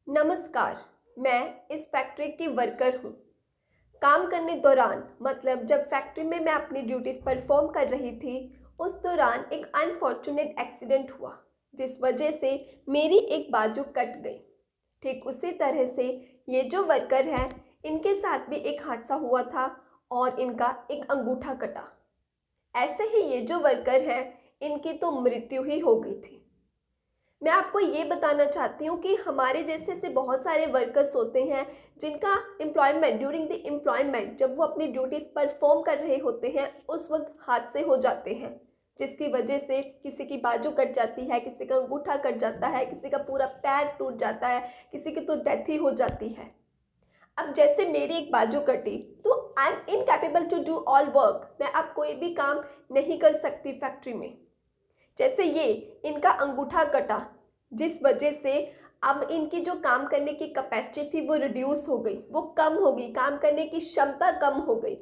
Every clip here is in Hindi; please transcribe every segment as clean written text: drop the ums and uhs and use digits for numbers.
नमस्कार। मैं इस फैक्ट्री की वर्कर हूँ। काम करने दौरान मतलब जब फैक्ट्री में मैं अपनी ड्यूटीज़ परफॉर्म कर रही थी, उस दौरान एक अनफॉर्चुनेट एक्सीडेंट हुआ जिस वजह से मेरी एक बाजू कट गई। ठीक उसी तरह से ये जो वर्कर है, इनके साथ भी एक हादसा हुआ था और इनका एक अंगूठा कटा। ऐसे ही ये जो वर्कर हैं, इनकी तो मृत्यु ही हो गई थी। मैं आपको ये बताना चाहती हूँ कि हमारे जैसे ऐसे बहुत सारे वर्कर्स होते हैं जिनका एम्प्लॉयमेंट ड्यूरिंग द एम्प्लॉयमेंट जब वो अपनी ड्यूटीज़ परफॉर्म कर रहे होते हैं उस वक्त हादसे हो जाते हैं, जिसकी वजह से किसी की बाजू कट जाती है, किसी का अंगूठा कट जाता है, किसी का पूरा पैर टूट जाता है, किसी की तो डेथ ही हो जाती है। अब जैसे मेरी एक बाजू कटी तो I am incapable to do all work. मैं अब कोई भी काम नहीं कर सकती फैक्ट्री में। जैसे ये इनका अंगूठा कटा जिस वजह से अब इनकी जो काम करने की कैपेसिटी थी वो रिड्यूस हो गई, वो कम हो गई, काम करने की क्षमता कम हो गई।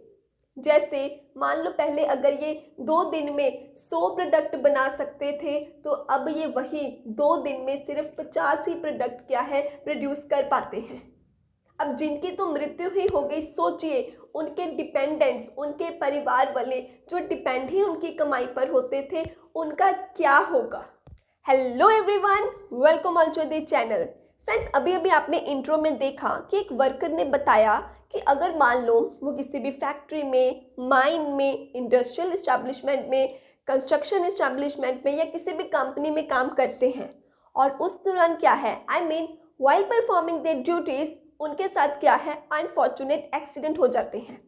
जैसे मान लो पहले अगर ये 2 दिन में 100 प्रोडक्ट बना सकते थे तो अब ये वही 2 दिन में सिर्फ 50 ही प्रोडक्ट क्या है प्रोड्यूस कर पाते हैं। अब जिनकी तो मृत्यु ही हो गई, सोचिए उनके डिपेंडेंट्स, उनके परिवार वाले जो डिपेंड ही उनकी कमाई पर होते थे, उनका क्या होगा। Hello everyone, welcome all to the channel. Friends, अभी अभी आपने इंट्रो में देखा कि एक वर्कर ने बताया कि अगर मान लो वो किसी भी फैक्ट्री में, माइन में, इंडस्ट्रियल इस्टेब्लिशमेंट में, कंस्ट्रक्शन इस्टेब्लिशमेंट में या किसी भी कंपनी में काम करते हैं और उस दौरान क्या है, I mean while performing their duties, उनके साथ क्या है अनफॉर्चुनेट एक्सीडेंट हो जाते हैं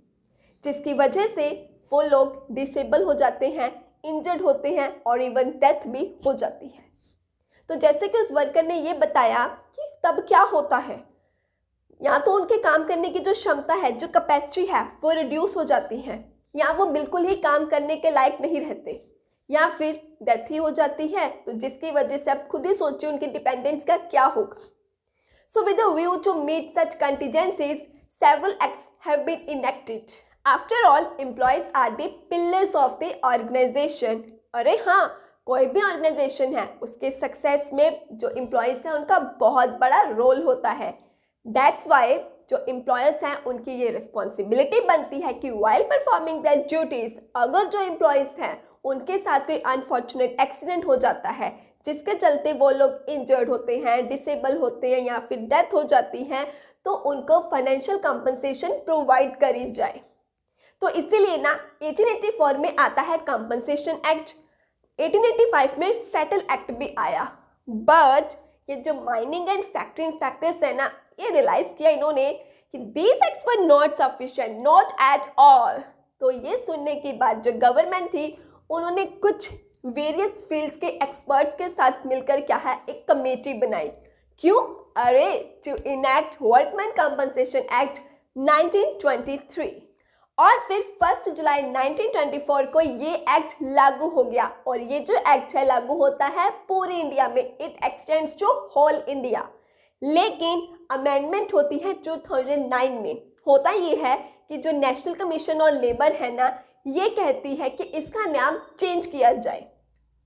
जिसकी वजह से वो लोग डिसेबल हो जाते हैं, इंजर्ड होते हैं और इवन डेथ भी हो जाती है। तो जैसे कि उस वर्कर ने ये बताया कि तब क्या होता है, या तो उनके काम करने की जो क्षमता है, जो कैपेसिटी है वो रिड्यूस हो जाती है, या वो बिल्कुल ही काम करने के लायक नहीं रहते, या फिर डेथ ही हो जाती है। तो जिसकी वजह से आप खुद ही सोचिए उनके डिपेंडेंट्स का क्या होगा। So with a view to meet such contingencies, several acts have been enacted. After all, employees are the pillars of the organization. अरे हाँ, कोई भी ऑर्गेनाइजेशन है उसके सक्सेस में जो एम्प्लॉयज़ हैं उनका बहुत बड़ा रोल होता है। That's why जो एम्प्लॉयर्स हैं उनकी ये रिस्पॉन्सिबिलिटी बनती है कि while performing their duties, अगर जो एम्प्लॉयज़ हैं उनके साथ कोई अनफॉर्चुनेट एक्सीडेंट हो जाता है जिसके चलते वो लोग इंजर्ड होते हैं, डिसेबल होते हैं या फिर डेथ हो जाती है, तो उनको फाइनेंशियल कंपनसेशन प्रोवाइड करी जाए। तो इसीलिए ना 1884 में आता है कंपनसेशन एक्ट, 1885 में फेटल एक्ट भी आया। बट ये जो माइनिंग एंड फैक्ट्री इंस्पेक्टर्स है ना, ये रियलाइज किया इन्होंने कि these acts were not sufficient, not at all. तो ये सुनने के बाद जो गवर्नमेंट थी उन्होंने कुछ वेरियस फील्ड्स के एक्सपर्ट के साथ मिलकर क्या है एक कमेटी बनाई। क्यों? अरे to enact workman compensation act 1923। और फिर 1 जुलाई 1924 को ये एक्ट लागू हो गया और ये जो एक्ट है लागू होता है पूरे इंडिया में, it extends to whole India. लेकिन अमेंडमेंट होती है 2009 में। होता ये है कि जो नेशनल कमीशन और लेबर है ना, ये कहती है कि इसका नाम चेंज किया जाए।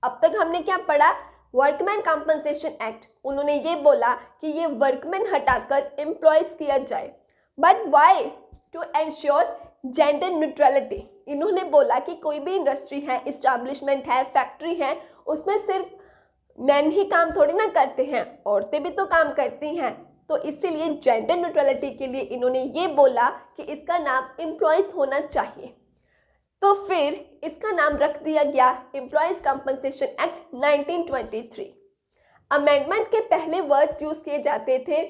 अब तक हमने क्या पढ़ा, वर्कमैन कंपनसेशन एक्ट, उन्होंने ये बोला कि ये वर्कमैन हटाकर एम्प्लॉयज किया जाए। But why? To ensure gender neutrality. इन्होंने बोला कि कोई भी इंडस्ट्री है, इस्टेब्लिशमेंट है, फैक्ट्री है, उसमें सिर्फ मैन ही काम थोड़ी ना करते हैं, औरतें भी तो काम करती हैं। तो इसीलिए जेंडर न्यूट्रलिटी के लिए इन्होंने ये बोला कि इसका नाम एम्प्लॉयज होना चाहिए। तो फिर इसका नाम रख दिया गया एम्प्लॉयज कंपनसेशन एक्ट 1923। अमेंडमेंट के पहले वर्ड्स यूज किए जाते थे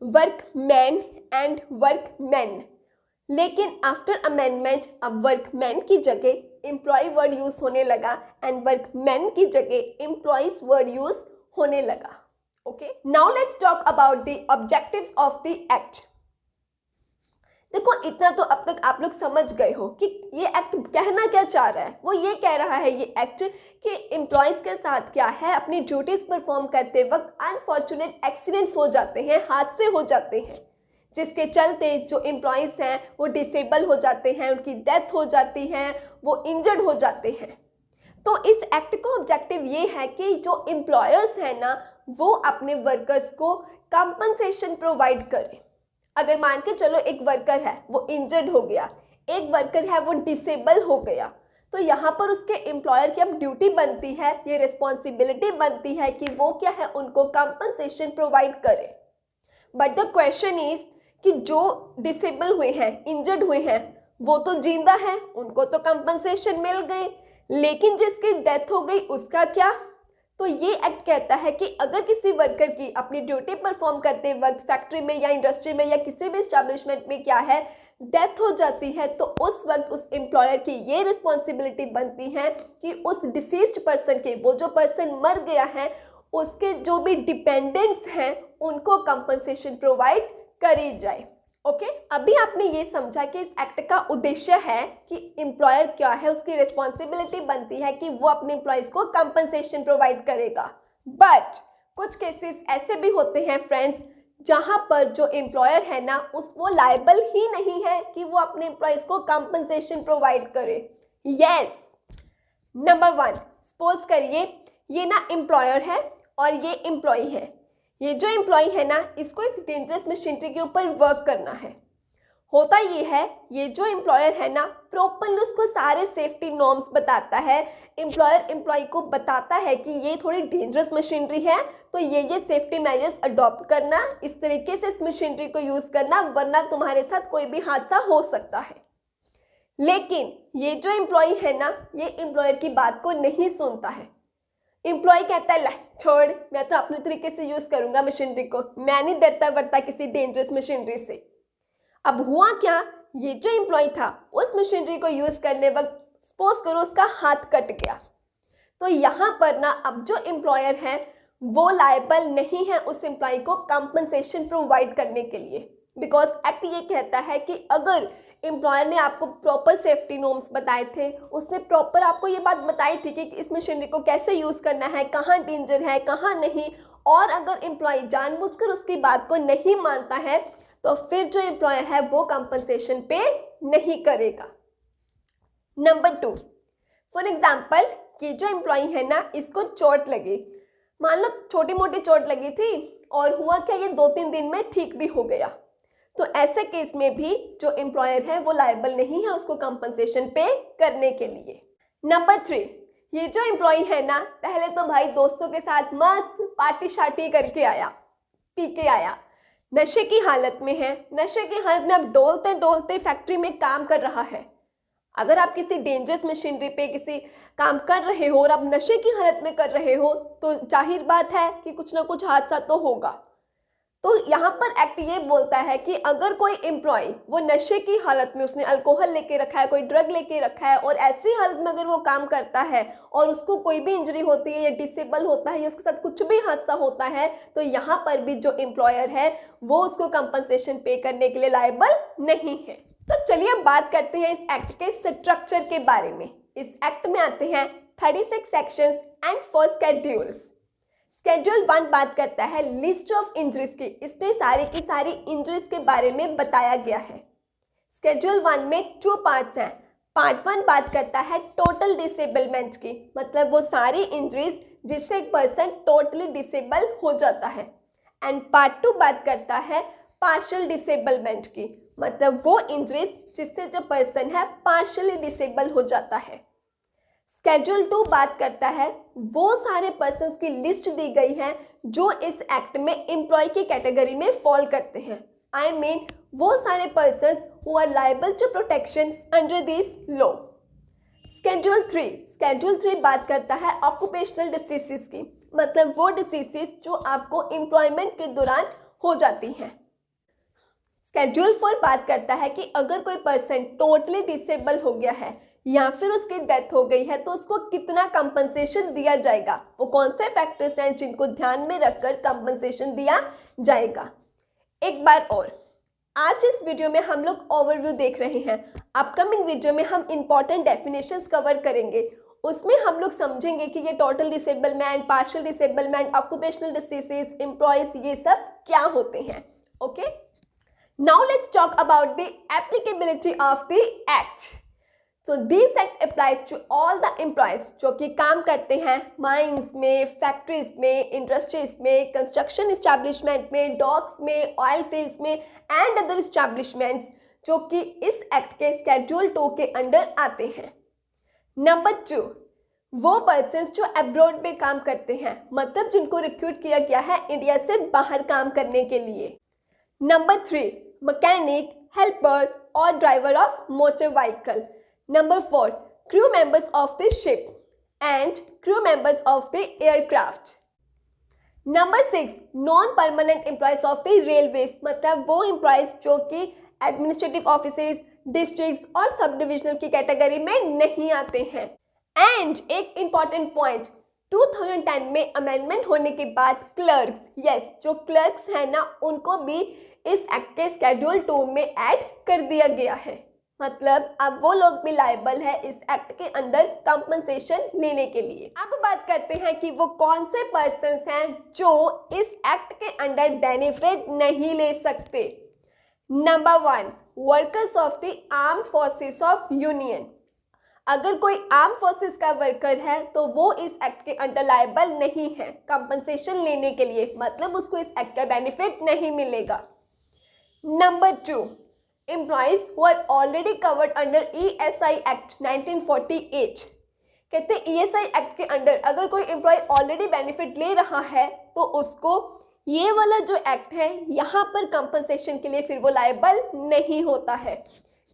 वर्कमैन एंड वर्कमेन, लेकिन आफ्टर अमेंडमेंट अब वर्कमैन की जगह एम्प्लॉय वर्ड यूज होने लगा एंड वर्कमैन की जगह एम्प्लॉयज वर्ड यूज होने लगा। Okay, now let's talk about the objectives of the act. देखो, इतना तो अब तक आप लोग समझ गए हो कि ये एक्ट कहना क्या चाह रहा है। वो ये कह रहा है ये एक्ट कि एम्प्लॉयज़ के साथ क्या है, अपनी ड्यूटीज़ परफॉर्म करते वक्त अनफॉर्चुनेट एक्सीडेंट्स हो जाते हैं, हादसे हो जाते हैं, जिसके चलते जो एम्प्लॉयज़ हैं वो डिसेबल हो जाते हैं, उनकी डेथ हो जाती है, वो इंजर्ड हो जाते हैं। तो इस एक्ट का ऑब्जेक्टिव ये है कि जो एम्प्लॉयर्स हैं ना, वो अपने वर्कर्स को कंपनसेशन प्रोवाइड करे। अगर मान के चलो एक वर्कर है वो इंजर्ड हो गया, एक वर्कर है वो डिसेबल हो गया, तो यहाँ पर उसके एम्प्लॉयर की अब ड्यूटी बनती है, ये रिस्पॉन्सिबिलिटी बनती है कि वो क्या है, उनको कंपनसेशन प्रोवाइड करे। बट द क्वेश्चन इज कि जो डिसेबल हुए हैं, इंजर्ड हुए हैं, वो तो जिंदा है, उनको तो कंपनसेशन मिल गई, लेकिन जिसकी डेथ हो गई उसका क्या? तो ये एक्ट कहता है कि अगर किसी वर्कर की अपनी ड्यूटी परफॉर्म करते वक्त फैक्ट्री में या इंडस्ट्री में या किसी भी एस्टेब्लिशमेंट में क्या है, डेथ हो जाती है, तो उस वक्त उस एम्प्लॉयर की ये रिस्पॉन्सिबिलिटी बनती है कि उस डिसीज्ड पर्सन के, वो जो पर्सन मर गया है, उसके जो भी डिपेंडेंट्स हैं उनको कंपनसेशन प्रोवाइड करी जाए। ओके, अभी आपने ये समझा कि इस एक्ट का उद्देश्य है कि एम्प्लॉयर क्या है, उसकी रिस्पॉन्सिबिलिटी बनती है कि वो अपने एम्प्लॉयज को कंपनसेशन प्रोवाइड करेगा। बट कुछ केसेस ऐसे भी होते हैं फ्रेंड्स, जहां पर जो एम्प्लॉयर है ना, वो लायबल ही नहीं है कि वो अपने एम्प्लॉयज को कंपनसेशन प्रोवाइड करे। यस, नंबर 1, सपोज करिए ये ना एम्प्लॉयर है और ये एम्प्लॉय है। ये जो एम्प्लॉय है ना, इसको इस डेंजरस मशीनरी के ऊपर वर्क करना है। होता ये है, ये जो एम्प्लॉयर है ना, प्रॉपरली उसको सारे सेफ्टी नॉर्म्स बताता है। एम्प्लॉयर एम्प्लॉय को बताता है कि ये थोड़ी डेंजरस मशीनरी है, तो ये सेफ्टी मेजर्स अडॉप्ट करना, इस तरीके से इस मशीनरी को यूज़ करना, वरना तुम्हारे साथ कोई भी हादसा हो सकता है। लेकिन ये जो एम्प्लॉय है ना, ये एम्प्लॉयर की बात को नहीं सुनता है। एम्प्लॉय कहता है, ला छोड़, मैं तो अपने तरीके से यूज़ करूँगा मशीनरी को, मैं नहीं डरता वरता किसी डेंजरस मशीनरी से। अब हुआ क्या, ये जो एम्प्लॉय था उस मशीनरी को यूज़ करने वक्त सपोज करो उसका हाथ कट गया, तो यहाँ पर ना अब जो एम्प्लॉयर है वो लायबल नहीं है उस एम्प्लॉय को कंपनसेशन प्रोवाइड करने के लिए, बिकॉज एक्ट ये कहता है कि अगर एम्प्लॉयर ने आपको प्रॉपर सेफ्टी नॉर्म्स बताए थे, उसने प्रॉपर आपको ये बात बताई थी कि इस मशीनरी को कैसे यूज़ करना है, कहाँ डेंजर है कहाँ नहीं, और अगर एम्प्लॉय जानबूझकर उसकी बात को नहीं मानता है, तो फिर जो एम्प्लॉयर है वो कंपनसेशन पे नहीं करेगा। नंबर 2, फॉर एग्जाम्पल ये जो एम्प्लॉय है ना, इसको चोट लगी, मान लो छोटी मोटी चोट लगी थी, और हुआ क्या, ये 2-3 दिन में ठीक भी हो गया, तो ऐसे केस में भी जो एम्प्लॉयर है वो लायबल नहीं है उसको कंपनसेशन पे करने के लिए। नंबर 3, ये जो एम्प्लॉय है ना, पहले तो भाई दोस्तों के साथ मस्त पार्टी शार्टी करके आया, पी के आया, नशे की हालत में है, नशे की हालत में अब डोलते डोलते फैक्ट्री में काम कर रहा है। अगर आप किसी डेंजरस मशीनरी पे किसी काम कर रहे हो और आप नशे की हालत में कर रहे हो, तो जाहिर बात है कि कुछ ना कुछ हादसा तो होगा। तो यहाँ पर एक्ट ये बोलता है कि अगर कोई एम्प्लॉय वो नशे की हालत में, उसने अल्कोहल लेके रखा है, कोई ड्रग लेके रखा है, और ऐसी हालत में अगर वो काम करता है और उसको कोई भी इंजरी होती है या डिसेबल होता है या उसके साथ कुछ भी हादसा होता है, तो यहाँ पर भी जो एम्प्लॉयर है वो उसको कंपनसेशन पे करने के लिए लायबल नहीं है। तो चलिए अब बात करते हैं इस एक्ट के स्ट्रक्चर के बारे में। इस एक्ट में आते हैं 36 सेक्शंस एंड 4 शेड्यूल्स। शेड्यूल 1 बात करता है लिस्ट ऑफ इंजरीज की, इसमें सारी की सारी इंजरीज के बारे में बताया गया है। शेड्यूल 1 में 2 पार्ट्स हैं। पार्ट 1 बात करता है टोटल डिसेबलमेंट की, मतलब वो सारी इंजरीज जिससे एक पर्सन टोटली डिसेबल हो जाता है। एंड पार्ट 2 बात करता है पार्शियल डिसेबलमेंट की, मतलब वो इंजरीज जिससे जो पर्सन है पार्शियली डिसेबल हो जाता है। शेड्यूल 2 बात करता है वो सारे पर्सन्स की लिस्ट दी गई है जो इस एक्ट में एम्प्लॉय की कैटेगरी में फॉल करते हैं। आई मीन वो सारे persons who are liable to protection under this law. Schedule 3 बात करता है ऑक्यूपेशनल डिसीजेस की, मतलब वो डिसीजेस जो आपको एम्प्लॉयमेंट के दौरान हो जाती हैं। शेड्यूल 4 बात करता है कि अगर कोई पर्सन टोटली डिसेबल हो गया है या फिर उसकी डेथ हो गई है तो उसको कितना कंपनसेशन दिया जाएगा, वो कौन से फैक्टर्स हैं जिनको ध्यान में रखकर कंपनसेशन दिया जाएगा। एक बार और, आज इस वीडियो में हम लोग ओवरव्यू देख रहे हैं। अपकमिंग वीडियो में हम इंपॉर्टेंट डेफिनेशंस कवर करेंगे, उसमें हम लोग समझेंगे कि ये total disablement, partial disablement, occupational diseases, employees, ये सब क्या होते हैं। Okay, now let's talk about the applicability of the act. So this act applies to all the employees जो कि काम करते हैं माइंस में, फैक्ट्रीज में, इंडस्ट्रीज में, कंस्ट्रक्शन इस्टेब्लिशमेंट में, डॉक्स में, ऑयल फील्ड्स में एंड अदर इस्टेब्लिशमेंट्स जो कि इस एक्ट के स्केड्यूल 2 के अंडर आते हैं। नंबर 2, वो पर्सन्स जो अब्रॉड में काम करते हैं, मतलब जिनको रिक्रूट किया गया है इंडिया से बाहर काम करने के लिए। नंबर 3, मैकेनिक, हेल्पर और driver of motor vehicle. Number 4, crew members of the ship and crew members of the aircraft. Number 6, non permanent employees of the railways, मतलब वो एम्प्लॉयज जो कि एडमिनिस्ट्रेटिव ऑफिसेज, डिस्ट्रिक्ट्स और सब डिविजनल की कैटेगरी में नहीं आते हैं। एंड एक इंपॉर्टेंट पॉइंट, 2010 में अमेंडमेंट होने के बाद क्लर्क्स, यस जो क्लर्क्स हैं ना, उनको भी इस एक्ट के स्केड्यूल 2 में ऐड कर दिया गया है। मतलब अब वो लोग भी लायबल है इस एक्ट के अंडर कंपनसेशन लेने के लिए। अब बात करते हैं कि वो कौन से पर्सन्स हैं जो इस एक्ट के अंडर बेनिफिट नहीं ले सकते। Number 1, workers of the armed forces of union. अगर कोई आर्म फोर्सेस का वर्कर है तो वो इस एक्ट के अंडर लायबल नहीं है कंपनसेशन लेने के लिए, मतलब उसको इस एक्ट का बेनिफिट नहीं मिलेगा। Number 2, employees who are already covered under ESI act 1948। कहते हैं ESI एक्ट के अंडर अगर कोई एम्प्लॉय ऑलरेडी बेनिफिट ले रहा है तो उसको ये वाला जो एक्ट है यहाँ पर कंपनसेशन के लिए फिर वो लायबल नहीं होता है।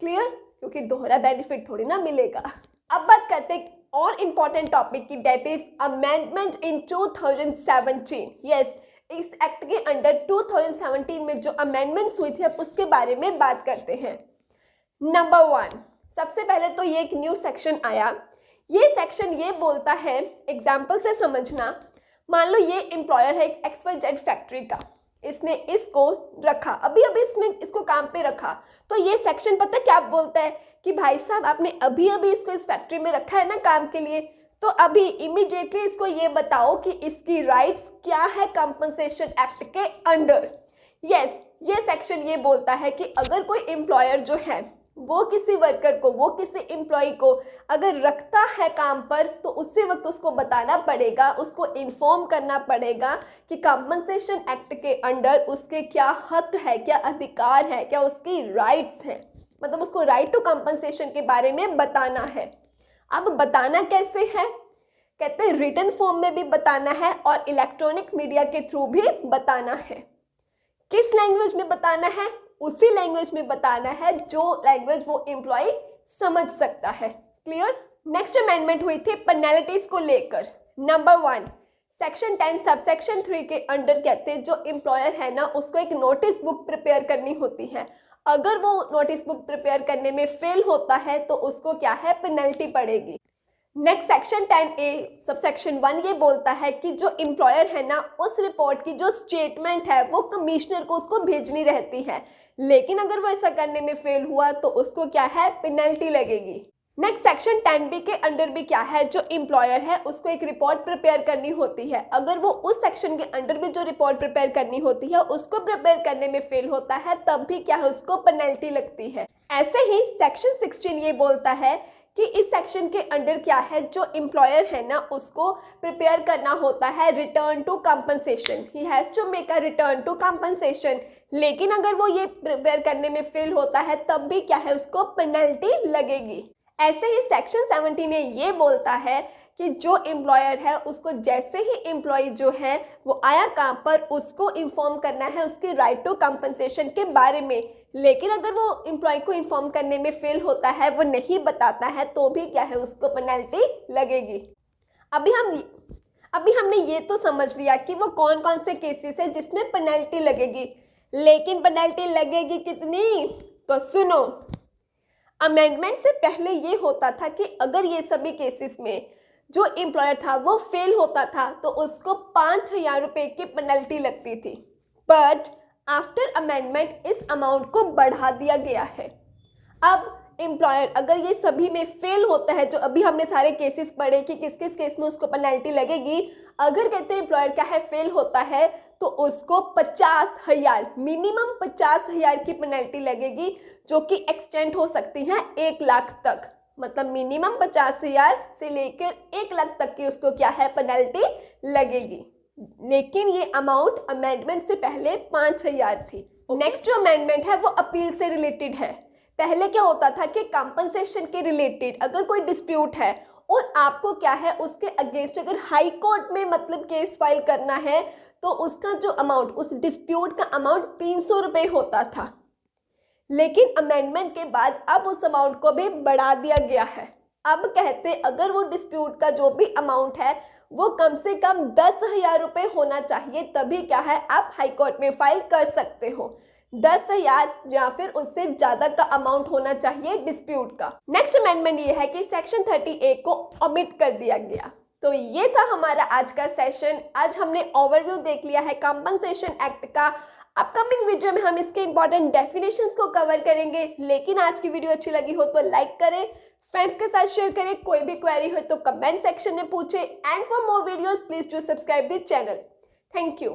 क्लियर? क्योंकि दोहरा बेनिफिट थोड़ी ना मिलेगा। अब बात करते हैं और इम्पॉर्टेंट टॉपिक की, date is amendment in 2017। Yes, इस एक्ट के अंडर 2017 में जो अमेंडमेंट्स हुई थी अब उसके बारे में बात करते हैं। नंबर 1, सबसे पहले तो ये एक न्यू सेक्शन आया। ये सेक्शन ये बोलता है, एग्जाम्पल से समझना, मान लो ये एम्प्लॉयर है एक XYZ फैक्ट्री का, इसने इसको रखा, अभी इसने इसको काम पे रखा, तो ये सेक्शन पता क्या बोलता है कि भाई साहब आपने अभी इसको इस फैक्ट्री में रखा है ना काम के लिए, तो अभी इमीडिएटली इसको ये बताओ कि इसकी राइट्स क्या है कंपनसेशन एक्ट के अंडर। यस, ये सेक्शन ये बोलता है कि अगर कोई एम्प्लॉयर जो है वो किसी वर्कर को, वो किसी एम्प्लॉय को अगर रखता है काम पर तो उसी वक्त उसको बताना पड़ेगा, उसको इन्फॉर्म करना पड़ेगा कि कंपनसेशन एक्ट के अंडर उसके क्या हक है, क्या अधिकार है, क्या उसकी राइट्स हैं, मतलब उसको राइट टू कंपनसेशन के बारे में बताना है। अब बताना कैसे है? कहते हैं रिटन फॉर्म में भी बताना है और इलेक्ट्रॉनिक मीडिया के थ्रू भी बताना है। किस लैंग्वेज में बताना है? उसी लैंग्वेज में बताना है जो लैंग्वेज वो एम्प्लॉय समझ सकता है। क्लियर? नेक्स्ट अमेंडमेंट हुई थी पेनल्टीज को लेकर। नंबर 1, सेक्शन 10 सबसेक्शन 3 के अंडर कहते हैं जो एम्प्लॉयर है ना उसको एक नोटिस बुक प्रिपेयर करनी होती है। अगर वो नोटिस बुक प्रिपेयर करने में फेल होता है तो उसको क्या है, पेनल्टी पड़ेगी। नेक्स्ट सेक्शन 10A सबसेक्शन 1 ये बोलता है कि जो एम्प्लॉयर है ना उस रिपोर्ट की जो स्टेटमेंट है वो कमिश्नर को उसको भेजनी रहती है, लेकिन अगर वो ऐसा करने में फेल हुआ तो उसको क्या है, पेनल्टी लगेगी। नेक्स्ट सेक्शन 10B के अंडर भी क्या है, जो एम्प्लॉयर है उसको एक रिपोर्ट प्रिपेयर करनी होती है, अगर वो उस सेक्शन के अंडर भी जो रिपोर्ट प्रिपेयर करनी होती है उसको प्रिपेयर करने में फेल होता है तब भी क्या है, उसको पेनल्टी लगती है। ऐसे ही सेक्शन 16 ये बोलता है कि इस सेक्शन के अंडर क्या है, जो एम्प्लॉयर है ना उसको प्रिपेयर करना होता है return to compensation, he has to make a return to compensation, लेकिन अगर वो ये प्रिपेयर करने में फेल होता है तब भी क्या है, उसको पेनल्टी लगेगी। ऐसे ही सेक्शन 17 ये बोलता है कि जो एम्प्लॉयर है उसको जैसे ही एम्प्लॉय जो है वो आया काम पर उसको इन्फॉर्म करना है उसके राइट टू कंपनसेशन के बारे में, लेकिन अगर वो एम्प्लॉय को इन्फॉर्म करने में फेल होता है, वो नहीं बताता है, तो भी क्या है, उसको पेनल्टी लगेगी। अभी हमने ये तो समझ लिया कि वो कौन कौन से केसेस है जिसमें पेनल्टी लगेगी, लेकिन पेनल्टी लगेगी कितनी, तो सुनो। अमेंडमेंट से पहले ये होता था कि अगर ये सभी केसेस में जो एम्प्लॉयर था वो फेल होता था तो उसको 5,000 रुपये की पेनल्टी लगती थी, बट आफ्टर अमेंडमेंट इस अमाउंट को बढ़ा दिया गया है। अब एम्प्लॉयर अगर ये सभी में फेल होता है, जो अभी हमने सारे केसेस पढ़े कि किस किस केस में उसको पेनल्टी लगेगी, अगर कहते हैं एम्प्लॉयर क्या है फेल होता है तो उसको 50,000 मिनिमम 50,000 की पेनल्टी लगेगी, जो कि एक्सटेंड हो सकती है 1 लाख तक। मतलब मिनिमम 50,000 से लेकर 1 लाख तक की उसको क्या है, पेनल्टी लगेगी। लेकिन ये अमाउंट अमेंडमेंट से पहले 5,000 थी। नेक्स्ट जो अमेंडमेंट है वो अपील से रिलेटेड है। पहले क्या होता था कि कंपनसेशन के रिलेटेड अगर कोई डिस्प्यूट है और आपको क्या है उसके अगेंस्ट अगर हाई कोर्ट में मतलब केस फाइल करना है, तो उसका जो अमाउंट, उस डिस्प्यूट का अमाउंट 300 रुपये होता था। लेकिन अमेंडमेंट के बाद अब उस अमाउंट को भी बढ़ा दिया गया है। अब कहते अगर वो डिस्प्यूट का जो भी अमाउंट है वो कम से कम 10,000 रुपये होना चाहिए, तभी क्या है आप हाई कोर्ट में फाइल कर सकते हो। 10,000 या फिर उससे ज़्यादा का अमाउंट होना चाहिए डिस्प्यूट का। नेक्स्ट अमेंडमेंट ये है कि सेक्शन 30A को ओमिट कर दिया गया। तो ये था हमारा आज का सेशन। आज हमने ओवरव्यू देख लिया है कंपनसेशन एक्ट का। अपकमिंग वीडियो में हम इसके इंपॉर्टेंट डेफिनेशंस को कवर करेंगे। लेकिन आज की वीडियो अच्छी लगी हो तो लाइक करें, फ्रेंड्स के साथ शेयर करें, कोई भी क्वेरी हो तो कमेंट सेक्शन में पूछें। And for more videos please do subscribe the channel. Thank you.